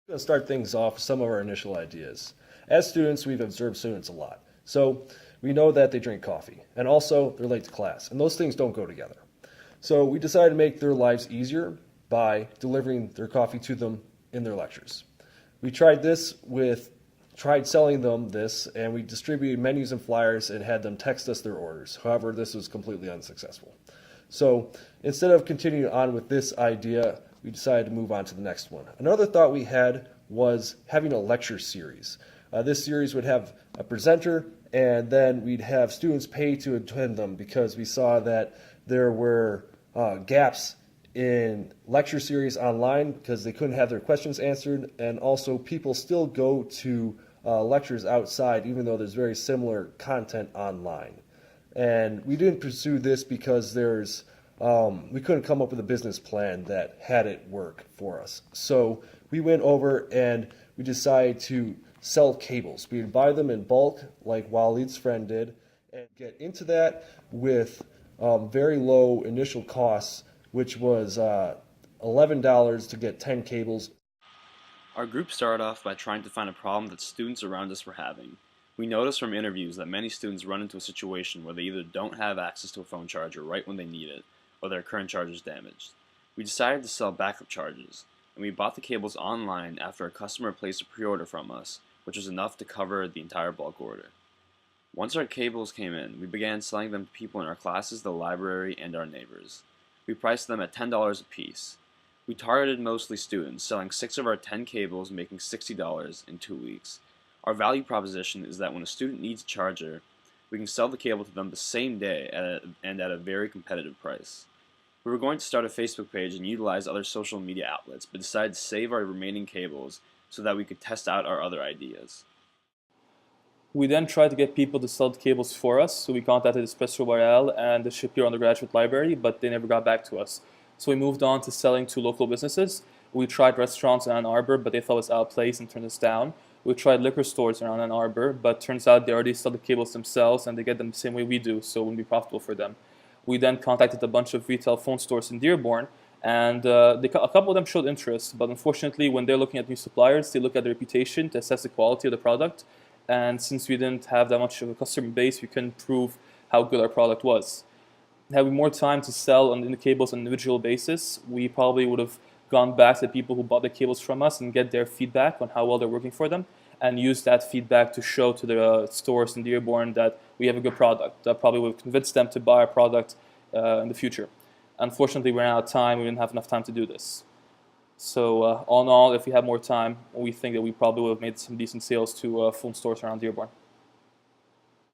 Going to start things off with some of our initial ideas. As students, we've observed students a lot. So we know that they drink coffee, and also they're late to class, and those things don't go together. So we decided to make their lives easier by delivering their coffee to them in their lectures. We tried selling them this, and we distributed menus and flyers and had them text us their orders. However, this was completely unsuccessful. So instead of continuing on with this idea, we decided to move on to the next one. Another thought we had was having a lecture series. This series would have a presenter, and then we'd have students pay to attend them because we saw that there were gaps in lecture series online because they couldn't have their questions answered, and also people still go to lectures outside even though there's very similar content online. And we didn't pursue this because we couldn't come up with a business plan that had it work for us. So we went over and we decided to sell cables. We'd buy them in bulk like Walid's friend did and get into that with very low initial costs, which was $11 to get 10 cables. Our group started off by trying to find a problem that students around us were having. We noticed from interviews that many students run into a situation where they either don't have access to a phone charger right when they need it, or their current charger is damaged. We decided to sell backup chargers, and we bought the cables online after a customer placed a pre-order from us, which was enough to cover the entire bulk order. Once our cables came in, we began selling them to people in our classes, the library, and our neighbors. We priced them at $10 a piece. We targeted mostly students, selling 6 of our 10 cables, making $60 in 2 weeks. Our value proposition is that when a student needs a charger, we can sell the cable to them the same day and at a very competitive price. We were going to start a Facebook page and utilize other social media outlets, but decided to save our remaining cables so that we could test out our other ideas. We then tried to get people to sell the cables for us, so we contacted Espresso Royale and the Shapiro Undergraduate Library, but they never got back to us. So we moved on to selling to local businesses. We tried restaurants in Ann Arbor, but they thought it was out of place and turned us down. We tried liquor stores around Ann Arbor, but turns out they already sell the cables themselves and they get them the same way we do, so it wouldn't be profitable for them. We then contacted a bunch of retail phone stores in Dearborn, and a couple of them showed interest, but unfortunately when they're looking at new suppliers, they look at the reputation to assess the quality of the product, and since we didn't have that much of a customer base, we couldn't prove how good our product was. Having more time to sell on the cables on an individual basis, we probably would have gone back to the people who bought the cables from us and get their feedback on how well they're working for them, and use that feedback to show to the stores in Dearborn that we have a good product. That probably would have convinced them to buy our product in the future. Unfortunately, we ran out of time. We didn't have enough time to do this. So all in all, if we had more time, we think that we probably would have made some decent sales to phone stores around Dearborn.